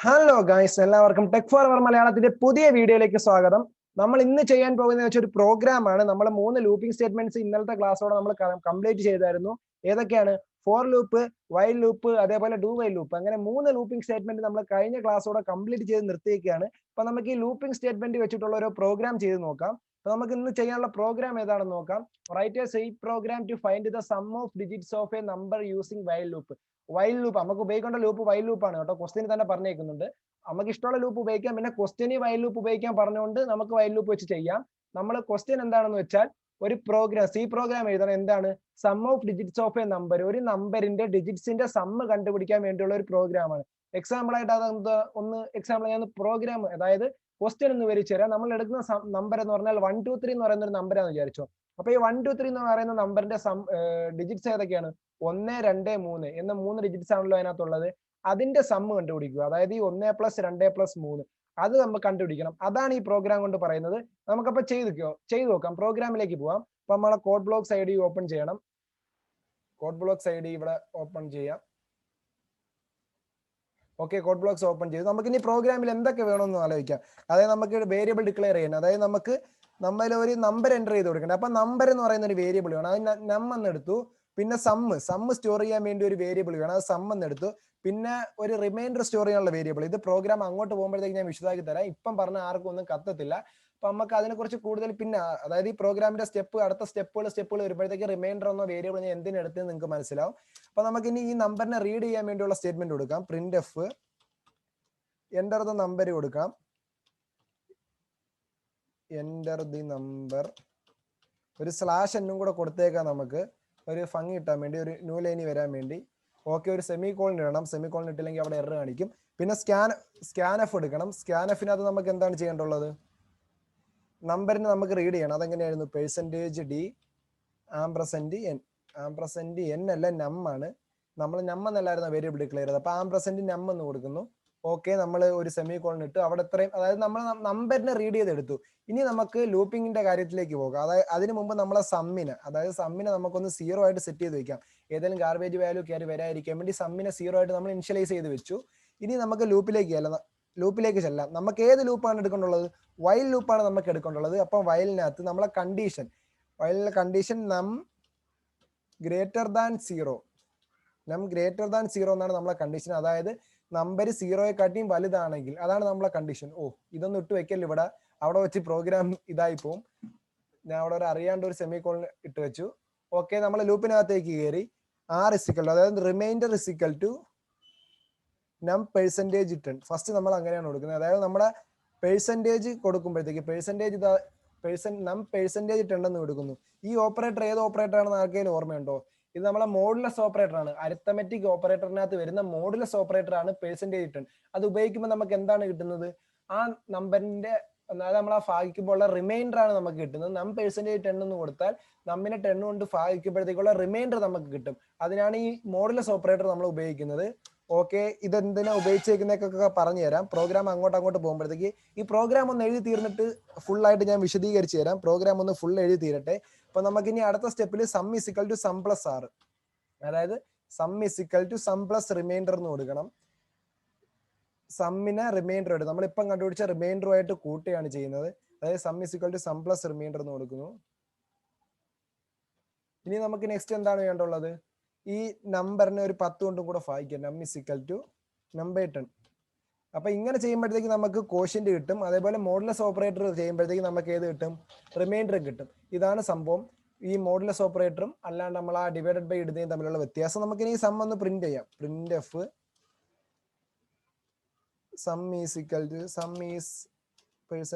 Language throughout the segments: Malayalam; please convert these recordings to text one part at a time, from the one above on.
ഹലോ ഗൈസ്, എല്ലാവർക്കും ടെക് ഫോർ അവർ മലയാളത്തിന്റെ പുതിയ വീഡിയോയിലേക്ക് സ്വാഗതം. നമ്മൾ ഇന്ന് ചെയ്യാൻ പോകുന്ന ഒരു പ്രോഗ്രാം ആണ്. നമ്മൾ 3 ലൂപ്പിംഗ് സ്റ്റേറ്റ്മെന്റ്സ് ഇന്നലത്തെ ക്ലാസ്സോടെ നമ്മൾ കംപ്ലീറ്റ് ചെയ്തായിരുന്നു. ഏതൊക്കെയാണ്? ഫോർ ലൂപ്പ്, വൈൽ ലൂപ്പ്, അതേപോലെ ഡു വൈൽ ലൂപ്പ്. അങ്ങനെ 3 ലൂപ്പിംഗ് സ്റ്റേറ്റ്മെന്റ് നമ്മൾ കഴിഞ്ഞ ക്ലാസ്സോടെ കംപ്ലീറ്റ് ചെയ്ത് നിർത്തിയേക്കാണ്. അപ്പൊ നമുക്ക് ഈ ലൂപ്പിംഗ് സ്റ്റേറ്റ്മെന്റ് വെച്ചിട്ടുള്ള ഒരു പ്രോഗ്രാം ചെയ്ത് നോക്കാം. അപ്പൊ നമുക്ക് ഇന്ന് ചെയ്യാനുള്ള പ്രോഗ്രാം ഏതാണെന്ന് നോക്കാം. Write a C program to find the sum of digits of a number using while loop. While loop നമുക്ക് ഉപയോഗിക്കേണ്ട ലൂപ്പ് വൈൽ ലൂപ്പ് ആണ് കേട്ടോ. ക്വസ്റ്റ്യൻ തന്നെ പറഞ്ഞേക്കുന്നുണ്ട്. നമുക്ക് ഇഷ്ടമുള്ള ലൂപ്പ് ഉപയോഗിക്കാം, പിന്നെ ക്വസ്റ്റ്യന് വൈൽ ലൂപ്പ് ഉപയോഗിക്കാൻ പറഞ്ഞുകൊണ്ട് നമുക്ക് വൈൽ ലൂപ്പ് വെച്ച് ചെയ്യാം. നമ്മൾ ക്വസ്റ്റ്യൻ എന്താണെന്ന് വെച്ചാൽ ഒരു പ്രോഗ്രാം, സി പ്രോഗ്രാം എഴുതണം. എന്താണ്? Sum of digits of a number, ഒരു നമ്പറിന്റെ ഡിജിറ്റ്സിന്റെ സമ്മ് കണ്ടുപിടിക്കാൻ വേണ്ടിയുള്ള ഒരു പ്രോഗ്രാം ആണ്. എക്സാമ്പിൾ ആയിട്ട് അതെന്താ ഒന്ന് എക്സാമ്പിൾ ഞാൻ പ്രോഗ്രാം, അതായത് ക്വസ്റ്റ്യൻ എന്ന് വിവരിച്ചു തരാം. നമ്മൾ എടുക്കുന്ന നമ്പർ എന്ന് പറഞ്ഞാൽ 1 2 3 എന്ന് പറയുന്ന ഒരു നമ്പറാന്ന് വിചാരിച്ചോ. അപ്പൊ ഈ 1 2 3 എന്ന് പറയുന്ന നമ്പറിന്റെ ഡിജിറ്റ്സ് ഏതൊക്കെയാണ്? 1 2 3 എന്ന 3 ഡിജിറ്റ്സ് ആണല്ലോ അതിനകത്തുള്ളത്. അതിന്റെ സമ്മ് കണ്ടുപിടിക്കുക. അതായത് ഈ 1 + 2 + 3 അത് നമ്മൾ കണ്ടുപിടിക്കണം. അതാണ് ഈ പ്രോഗ്രാം കൊണ്ട് പറയുന്നത്. നമുക്കപ്പോ ചെയ്തു നോക്കാം. പ്രോഗ്രാമിലേക്ക് പോവാം. അപ്പൊ നമ്മളെ code blocks I D open ചെയ്യണം. കോഡ് ബ്ലോക്സ് ഐ ഡി ഇവിടെ ഓപ്പൺ ചെയ്യാം. ഓക്കെ, കോഡ് ബ്ലോക്സ് ഓപ്പൺ ചെയ്തു. നമുക്ക് ഇനി പ്രോഗ്രാമിൽ എന്തൊക്കെ വേണമെന്ന് ആലോചിക്കാം. അതായത് നമുക്ക് വേരിയബിൾ ഡിക്ലെയർ ചെയ്യണം. അതായത് നമ്മൾ ഒരു നമ്പർ എൻ്റർ ചെയ്ത് കൊടുക്കണം. അപ്പൊ നമ്പർ എന്ന് പറയുന്ന ഒരു വേരിയബിൾ വേണം. അത് നം എന്നെടുത്തു. പിന്നെ സമ്മ് സ്റ്റോർ ചെയ്യാൻ വേണ്ടി ഒരു വേരിയബിൾ വേണം. അത് സം എന്നെടുത്തു. പിന്നെ ഒരു റിമൈൻഡർ സ്റ്റോർ ചെയ്യാനുള്ള വേരിയബിൾ. ഇത് പ്രോഗ്രാം അങ്ങോട്ട് പോകുമ്പോഴത്തേക്ക് ഞാൻ വിശദമാക്കി തരാം. ഇപ്പം പറഞ്ഞ ആർക്കും ഒന്നും കത്തത്തില്ല. അപ്പൊ നമുക്ക് അതിനെക്കുറിച്ച് കൂടുതൽ പിന്നെ, അതായത് ഈ പ്രോഗ്രാമിന്റെ അടുത്ത സ്റ്റെപ്പുകൾ വരുമ്പോഴത്തേക്ക് റിമൈൻഡർ എന്ന വേരിയബിൾ ഞാൻ എന്തിനെടുത്ത് നിങ്ങൾക്ക് മനസ്സിലാവും. അപ്പൊ നമുക്ക് ഇനി ഈ നമ്പറിനെ റീഡ് ചെയ്യാൻ വേണ്ടിയുള്ള സ്റ്റേറ്റ്മെന്റ് കൊടുക്കാം. Print F enter the number കൊടുക്കാം. എന്റർ ദി നമ്പർ, ഒരു സ്ലാഷ് എന്നും കൂടെ കൊടുത്തേക്കാം. നമുക്ക് ഒരു ഭംഗി കിട്ടാൻ വേണ്ടി, ഒരു ന്യൂ ലൈനി വരാൻ വേണ്ടി. ഓക്കെ, ഒരു സെമി കോളൻ ഇടണം. സെമി കോളൻ ഇട്ടില്ലെങ്കിൽ അവിടെ എറർ കാണിക്കും. പിന്നെ സ്കാൻ എഫ് എടുക്കണം. സ്കാൻ എഫിനകത്ത് നമുക്ക് എന്താണ് ചെയ്യേണ്ടുള്ളത്? നമ്പറിന് നമുക്ക് റീഡ് ചെയ്യണം. അതെങ്ങനെയായിരുന്നു? %d &n അല്ല, നം ആണ്. നമ്മൾ നം എന്നല്ലായിരുന്നു വേരിയബിൾ ഡിക്ലെയർ ചെയ്തത്. അപ്പൊ നം എന്ന് കൊടുക്കുന്നു. ഓക്കെ, നമ്മൾ ഒരു സെമി കോളൻ ഇട്ടു. അവിടെ ഇത്രയും, അതായത് നമ്മൾ നമ്പറിനെ റീഡ് ചെയ്തെടുത്തു. ഇനി നമുക്ക് ലൂപ്പിങ്ങിന്റെ കാര്യത്തിലേക്ക് പോകാം. അതായത് അതിന് മുമ്പ് നമ്മളെ സമ്മിനെ നമുക്കൊന്ന് 0 ആയിട്ട് സെറ്റ് ചെയ്ത് വെക്കാം. ഏതെങ്കിലും ഗാർബേജ് വാല്യൂ കയറി വരാതിരിക്കാൻ വേണ്ടി സമ്മിനെ 0 ആയിട്ട് നമ്മൾ ഇനിഷ്യലൈസ് ചെയ്ത് വെച്ചു. ഇനി നമുക്ക് ലൂപ്പിലേക്ക് ചെല്ലാം. നമുക്ക് ഏത് ലൂപ്പാണ് എടുക്കേണ്ടുള്ളത്? വൈൽ ലൂപ്പാണ് നമുക്ക് എടുക്കേണ്ടുള്ളത്. അപ്പം വയലിനകത്ത് നമ്മളെ കണ്ടീഷൻ നം ഗ്രേറ്റർ ദാൻ 0 എന്നാണ് നമ്മളെ കണ്ടീഷൻ. അതായത് നമ്പർ 0യെക്കാട്ടിയും വലുതാണെങ്കിൽ അതാണ് നമ്മളെ കണ്ടീഷൻ. ഇതൊന്നും ഇട്ട് വെക്കല്ലോ ഇവിടെ, അവിടെ വെച്ച് പ്രോഗ്രാം ഇതായി പോവും. ഞാൻ അവിടെ ഒരു അറിയാണ്ട് ഒരു സെമി കോളൻ ഇട്ട് വെച്ചു. ഓക്കെ, നമ്മൾ ലൂപ്പിനകത്തേക്ക് കയറി. അതായത് റിമൈൻഡർ = നം %10. ഫസ്റ്റ് നമ്മൾ അങ്ങനെയാണ് കൊടുക്കുന്നത്. അതായത് നമ്മുടെ പെർസെൻറ്റേജ് കൊടുക്കുമ്പോഴത്തേക്ക് നം %10 എന്ന് കൊടുക്കുന്നു. ഈ ഓപ്പറേറ്റർ ഏത് ഓപ്പറേറ്റർ ആണെന്ന് ആർക്കെങ്കിലും ഓർമ്മയുണ്ടോ? ഇത് നമ്മളെ മോഡുലസ് ഓപ്പറേറ്റർ ആണ്. അരിത്തമെറ്റിക് ഓപ്പറേറ്ററിനകത്ത് വരുന്ന മോഡുലസ് ഓപ്പറേറ്റർ ആണ് %10. അത് ഉപയോഗിക്കുമ്പോൾ നമുക്ക് എന്താണ് കിട്ടുന്നത്? ആ നമ്പറിന്റെ, അതായത് നമ്മൾ ആ ഭാഗിക്കുമ്പോൾ ഉള്ള റിമൈൻഡർ ആണ് നമുക്ക് കിട്ടുന്നത്. നം %10 എന്ന് കൊടുത്താൽ നമ്മിനെ 10 കൊണ്ട് ഭാഗിക്കുമ്പോഴത്തേക്കുള്ള റിമൈൻഡർ നമുക്ക് കിട്ടും. അതിനാണ് ഈ മോഡുലസ് ഓപ്പറേറ്റർ നമ്മൾ ഉപയോഗിക്കുന്നത്. ഓക്കെ, ഇതെന്തിനാ ഉപയോഗിച്ചേക്കുന്നതൊക്കെ പറഞ്ഞു തരാം. പ്രോഗ്രാം അങ്ങോട്ട് പോകുമ്പോഴത്തേക്ക് ഈ പ്രോഗ്രാം ഒന്ന് എഴുതി തീർന്നിട്ട് ഫുള്ളായിട്ട് ഞാൻ വിശദീകരിച്ചു തരാം. പ്രോഗ്രാം ഒന്ന് ഫുൾ എഴുതി തീരട്ടെ. അപ്പൊ നമുക്ക് ഇനി അടുത്ത സ്റ്റെപ്പിൽ സം = സം + r, അതായത് സം = സം + റിമൈൻഡർ എന്ന് കൊടുക്കണം. സമ്മിനെ റിമൈൻഡർ ആയിട്ട് നമ്മളിപ്പം കണ്ടുപിടിച്ച റിമൈൻഡറുമായിട്ട് കൂട്ടുകയാണ് ചെയ്യുന്നത്. അതായത് സം = സം + റിമൈൻഡർ എന്ന് കൊടുക്കുന്നു. ഇനി നമുക്ക് നെക്സ്റ്റ് എന്താണ് വേണ്ടുള്ളത്? ഈ നമ്പറിനെ ഒരു 10 കൊണ്ടും കൂടെ ഭാഗിക്കാം. നം = നം/10. അപ്പൊ ഇങ്ങനെ ചെയ്യുമ്പോഴത്തേക്ക് നമുക്ക് കോഷ്യന്റ് കിട്ടും. അതേപോലെ മോഡുലസ് ഓപ്പറേറ്റർ ചെയ്യുമ്പോഴത്തേക്ക് നമുക്ക് ഏത് കിട്ടും? റിമൈൻഡർ കിട്ടും. ഇതാണ് സംഭവം. ഈ മോഡുലസ് ഓപ്പറേറ്ററും അല്ലാണ്ട് നമ്മൾ ആ ഡിവൈഡഡ് ബൈ ഇടുന്നതും തമ്മിലുള്ള വ്യത്യാസം. നമുക്ക് ഇനി സം ഒന്ന് പ്രിന്റ് ചെയ്യാം. Print f sum is %d,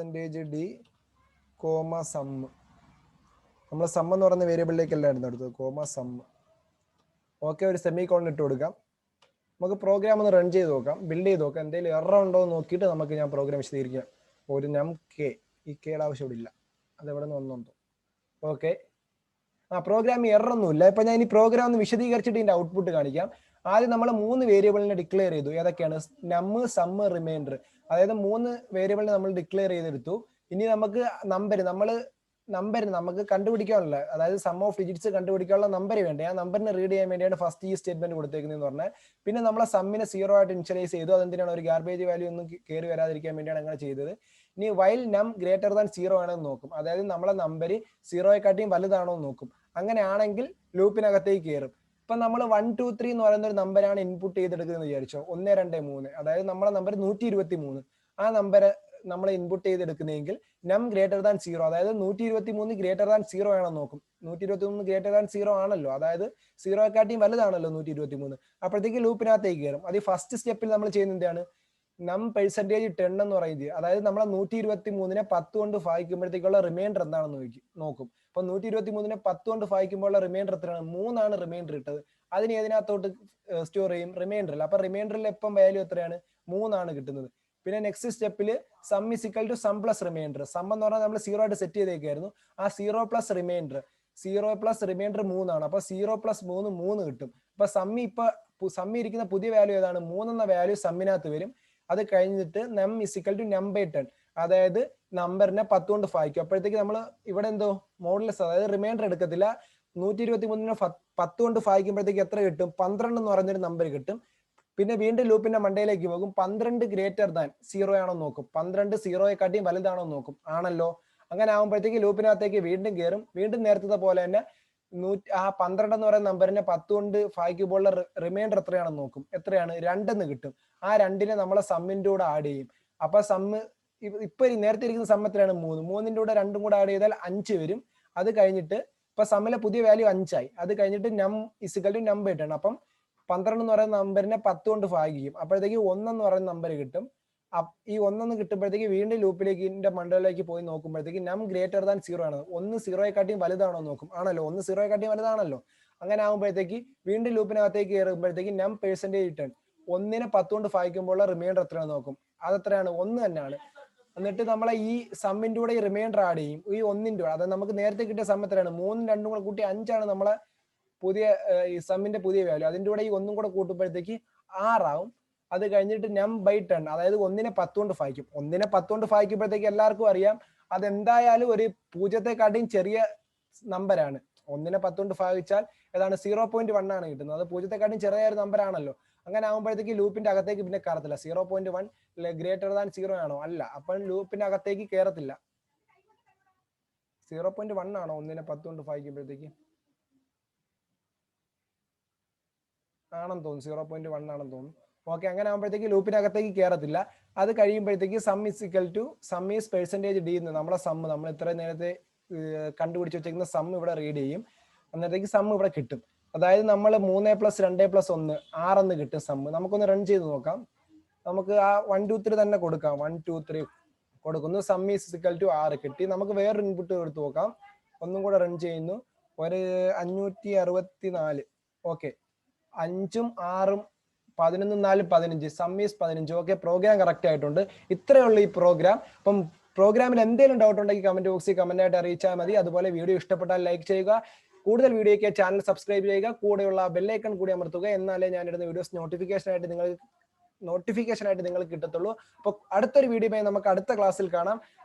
sum. നമ്മൾ സം എന്ന് പറയുന്ന വേരിയബിളിലേക്കല്ല എടുത്തത്, സം. ഓക്കെ, ഒരു സെമി കോളൻ ഇട്ട് കൊടുക്കാം. നമുക്ക് പ്രോഗ്രാം ഒന്ന് റൺ ചെയ്ത് നോക്കാം, ബിൽഡ് ചെയ്ത് നോക്കാം. എന്തെങ്കിലും എറർ ഉണ്ടോ എന്ന് നോക്കിയിട്ട് നമുക്ക് ഞാൻ പ്രോഗ്രാം വിശദീകരിക്കാം. ഒരു നം ഈ കെയുടെ ആവശ്യമില്ല, അതെവിടെ നിന്ന് വന്നോ. ഓക്കെ, പ്രോഗ്രാം എറർ ഒന്നുമില്ല. ഇപ്പൊ ഞാൻ ഈ പ്രോഗ്രാം ഒന്ന് വിശദീകരിച്ചിട്ട് ഇതിന്റെ ഔട്ട്പുട്ട് കാണിക്കാം. ആദ്യം നമ്മൾ 3 വേരിയബിളിനെ ഡിക്ലെയർ ചെയ്തു. ഏതൊക്കെയാണ്? നം, സം, റിമൈൻഡർ. അതായത് 3 വേരിയബിളിനെ നമ്മൾ ഡിക്ലെയർ ചെയ്തെടുത്തു. ഇനി നമുക്ക് നമ്മൾ നമ്പർ നമുക്ക് കണ്ടുപിടിക്കാനുള്ള, അതായത് സം ഓഫ് ഡിജിറ്റ്സ് കണ്ടുപിടിക്കാനുള്ള നമ്പർ വേണ്ടേ, ആ നമ്പറിനെ റീഡ് ചെയ്യാൻ വേണ്ടിയാണ് ഫസ്റ്റ് ഈ സ്റ്റേറ്റ്മെന്റ് കൊടുത്തേക്കുന്നതെന്ന് പറഞ്ഞാൽ. പിന്നെ നമ്മളെ സമ്മിനെ 0 ആയിട്ട് ഇനിഷ്യലൈസ് ചെയ്തു. അതെന്തിനാണ്? ഒരു ഗാർബേജ് വാല്യൂ ഒന്നും കയറി വരാതിരിക്കാൻ വേണ്ടിയാണ് അങ്ങനെ ചെയ്തത്. ഇനി വൈൽ നം ഗ്രേറ്റർ ദാൻ 0 ആണെന്ന് നോക്കും, അതായത് നമ്മളെ നമ്പർ 0യെക്കാട്ടിയും വലുതാണോ എന്ന് നോക്കും. അങ്ങനെയാണെങ്കിൽ ലൂപ്പിനകത്തേക്ക് കയറും. ഇപ്പൊ നമ്മൾ 1 2 3 എന്ന് പറയുന്ന ഒരു നമ്പറാണ് ഇൻപുട്ട് ചെയ്തെടുക്കുന്നത് വിചാരിച്ചോ, 1 2 3, അതായത് നമ്മളെ നമ്പർ 123. ആ നമ്പർ നമ്മൾ ഇൻപുട്ട് ചെയ്തെടുക്കുന്നതെങ്കിൽ നം ഗ്രേറ്റർ ദാൻ 0, അതായത് 123 ഗ്രേറ്റർ ദാൻ 0 ആണെന്ന് നോക്കും. 123 ഗ്രേറ്റർ ദാൻ 0 ആണല്ലോ, അതായത് 0യെക്കാട്ടിയും വലുതാണല്ലോ 123. അപ്പോഴത്തേക്ക് ലൂപ്പിനകത്തേക്ക് കയറും. അത് ഫസ്റ്റ് സ്റ്റെപ്പിൽ നമ്മൾ ചെയ്യുന്നത് എന്താണ്? നം പെർസെന്റേജ് 10 എന്ന് പറയുന്നത്, അതായത് നമ്മളെ 123നെ 10 കൊണ്ട് ഭാഗിക്കുമ്പോഴത്തേക്കുള്ള റിമൈൻഡർ എന്താണെന്ന് നോക്കും. അപ്പൊ 123നെ 10 കൊണ്ട് ഭാഗിക്കുമ്പോൾ റിമൈൻഡർ എത്രയാണ്? 3 റിമൈൻഡർ ഇട്ടത്. അതിന് ഏതിനകത്തോട്ട് സ്റ്റോർ ചെയ്യും? റിമൈൻഡറിൽ. അപ്പൊ റിമൈൻഡറിൽ എപ്പം വാല്യൂ എത്രയാണ്? 3 കിട്ടുന്നത്. പിന്നെ നെക്സ്റ്റ് സ്റ്റെപ്പിൽ sum is equal to sum plus remainder. Sum എന്ന് പറഞ്ഞാൽ നമ്മൾ 0 ആയിട്ട് സെറ്റ് ചെയ്തേക്കായിരുന്നു. ആ 0 പ്ലസ് റിമൈൻഡർ 3 അപ്പൊ 0 പ്ലസ് 3 കിട്ടും. അപ്പൊ സമ്മി ഇരിക്കുന്ന പുതിയ വാല്യൂ ഏതാണ്? 3 എന്ന വാല്യൂ സമ്മിനകത്ത് വരും. അത് കഴിഞ്ഞിട്ട് നം ഇസ് ഇക്വൽ ടു നം ബൈ 10, അതായത് നമ്പറിനെ 10 കൊണ്ട് ഭാഗിക്കും. അപ്പോഴത്തേക്ക് നമ്മൾ ഇവിടെ എന്തോ മോഡുലസ്, അതായത് റിമൈൻഡർ എടുക്കത്തില്ല. 123നെ 10 കൊണ്ട് ഭാഗിക്കുമ്പോഴത്തേക്ക് എത്ര കിട്ടും? 12 എന്ന് പറയുന്നൊരു നമ്പർ കിട്ടും. പിന്നെ വീണ്ടും ലൂപ്പിന്റെ മണ്ടയിലേക്ക് പോകും. 12 ഗ്രേറ്റർ ദാൻ 0 ആണോ നോക്കും. 12 0യെക്കാട്ടിയും വലുതാണോ നോക്കും. ആണല്ലോ. അങ്ങനെ ആകുമ്പോഴത്തേക്ക് ലൂപ്പിനകത്തേക്ക് വീണ്ടും കയറും. വീണ്ടും നേരത്തെ പോലെ തന്നെ ആ 12 എന്ന് പറയുന്ന നമ്പറിനെ 10 കൊണ്ട് ഭാഗിക്കുമ്പോൾ റിമൈൻഡർ എത്രയാണെന്ന് നോക്കും. എത്രയാണ്? 2 കിട്ടും. ആ 2നെ നമ്മളെ സമ്മിന്റെ കൂടെ ആഡ് ചെയ്യും. അപ്പൊ സമ്മ് ഇപ്പൊ നേരത്തെ ഇരിക്കുന്ന സമ്മ് എത്രയാണ്? 3ന്റെ കൂടെ 2 കൂടെ ആഡ് ചെയ്താൽ 5 വരും. അത് കഴിഞ്ഞിട്ട് ഇപ്പൊ സമ്മിലെ പുതിയ വാല്യൂ 5 ആയി. അത് കഴിഞ്ഞിട്ട് നം ഇസിക്കൽ ടു നം ബൈ 10. അപ്പം 12 എന്ന് പറയുന്ന നമ്പറിനെ 10 കൊണ്ട് ഭാഗിക്കും. അപ്പോഴത്തേക്ക് 1 എന്ന് പറയുന്ന നമ്പർ കിട്ടും. ഈ 1 കിട്ടുമ്പോഴത്തേക്ക് വീണ്ടും ലൂപ്പിലേക്ക് മണ്ടയിലേക്ക് പോയി നോക്കുമ്പോഴത്തേക്ക് നം ഗ്രേറ്റർ ദാൻ 0 ആണ്. 1 0യെക്കാട്ടിയും വലുതാണോ നോക്കും. ആണല്ലോ, 1 0യെക്കാട്ടിയും വലുതാണല്ലോ. അങ്ങനെ ആകുമ്പോഴത്തേക്ക് വീണ്ടും ലൂപ്പിനകത്തേക്ക് കയറുമ്പോഴത്തേക്ക് നം പെർസെന്റേജ് 10, 1നെ 10 കൊണ്ട് ഭാഗിക്കുമ്പോൾ റിമൈൻഡർ എത്രയാണ് നോക്കും. അതെത്രയാണ്? 1 തന്നെയാണ്. എന്നിട്ട് നമ്മളെ ഈ സമ്മിന്റെ കൂടെ ഈ റിമൈൻഡർ ആഡ് ചെയ്യും. ഈ 1ന്റെ കൂടെ, അതായത് നമുക്ക് നേരത്തെ കിട്ടിയ സം എത്രയാണ്? 3 2 കൂടെ കൂട്ടി 5 നമ്മളെ പുതിയ ഈ സമ്മിന്റെ പുതിയ വാല്യൂ. അതിന്റെ കൂടെ ഈ 1 കൂടെ കൂട്ടുമ്പോഴത്തേക്ക് 6 ആവും. അത് കഴിഞ്ഞിട്ട് നം ബൈ 10, അതായത് 1നെ 10 കൊണ്ട് ഭാഗിക്കും. 1നെ 10 കൊണ്ട് ഭാഗിക്കുമ്പോഴത്തേക്ക് എല്ലാവർക്കും അറിയാം അതെന്തായാലും ഒരു 0യെക്കാട്ടിയും ചെറിയ നമ്പറാണ്. 1നെ 10 കൊണ്ട് ഭാഗിച്ചാൽ ഏതാണ്? 0.1 ആണ് കിട്ടുന്നത്. അത് 0യെക്കാട്ടിയും ചെറിയ ഒരു നമ്പർ ആണല്ലോ. അങ്ങനെ ആകുമ്പോഴത്തേക്ക് ലൂപ്പിന്റെ അകത്തേക്ക് പിന്നെ കയറത്തില്ല. 0.1 ഗ്രേറ്റർ ദാൻ 0 ആണോ? അല്ല. അപ്പം ലൂപ്പിന്റെ അകത്തേക്ക് കയറത്തില്ല. 0.1 ആണോ 1നെ 10 കൊണ്ട് ഭാഗിക്കുമ്പോഴത്തേക്ക്? ആണെന്ന് തോന്നുന്നു, 0.1 ആണെന്ന് തോന്നുന്നു. ഓക്കെ, അങ്ങനെ ആകുമ്പോഴത്തേക്ക് ലൂപ്പിനകത്തേക്ക് കയറത്തില്ല. അത് കഴിയുമ്പോഴത്തേക്ക് sum is equal to sum is percentage d എന്ന് നമ്മളെ സമ്മ്, നമ്മൾ ഇത്ര നേരത്തെ കണ്ടുപിടിച്ച് വെച്ചിരിക്കുന്ന സം ഇവിടെ റീഡ് ചെയ്യും. അന്നേരത്തേക്ക് സം ഇവിടെ കിട്ടും. അതായത് നമ്മൾ 3 + 2 + 1 6 കിട്ടും സമ്മ്. നമുക്കൊന്ന് റൺ ചെയ്ത് നോക്കാം. നമുക്ക് ആ 1 2 3 തന്നെ കൊടുക്കാം. 1 2 3 കൊടുക്കുന്നു. സം ഈസ് ഇക്വൽ ടു 6 കിട്ടി. നമുക്ക് വേറൊരു ഇൻപുട്ട് എടുത്ത് നോക്കാം. ഒന്നും കൂടെ റൺ ചെയ്യുന്നു. ഒരു 564. ഓക്കെ, 5ഉം 6ഉം 11 4 15, sum is 15. Okay, program correct ആയിട്ടുണ്ട്. ഇത്രയുള്ള ഈ പ്രോഗ്രാം. അപ്പം പ്രോഗ്രാമിൽ എന്തെങ്കിലും ഡൗട്ട് ഉണ്ടെങ്കിൽ കമന്റ് ബോക്സിൽ കമന്റ് ആയിട്ട് അറിയിച്ചാൽ മതി. അതുപോലെ വീഡിയോ ഇഷ്ടപ്പെട്ടാൽ ലൈക്ക് ചെയ്യുക. കൂടുതൽ വീഡിയോയ്ക്ക് ചാനൽ സബ്സ്ക്രൈബ് ചെയ്യുക. കൂടെയുള്ള ബെല്ലൈക്കൺ കൂടി അമർത്തുക. എന്നാലേ ഞാൻ ഇടുന്ന വീഡിയോസ് നോട്ടിഫിക്കേഷൻ ആയിട്ട് നിങ്ങൾക്ക് കിട്ടത്തുള്ളൂ. അപ്പോൾ അടുത്തൊരു വീഡിയോയുമായി നമുക്ക് അടുത്ത ക്ലാസ്സിൽ കാണാം.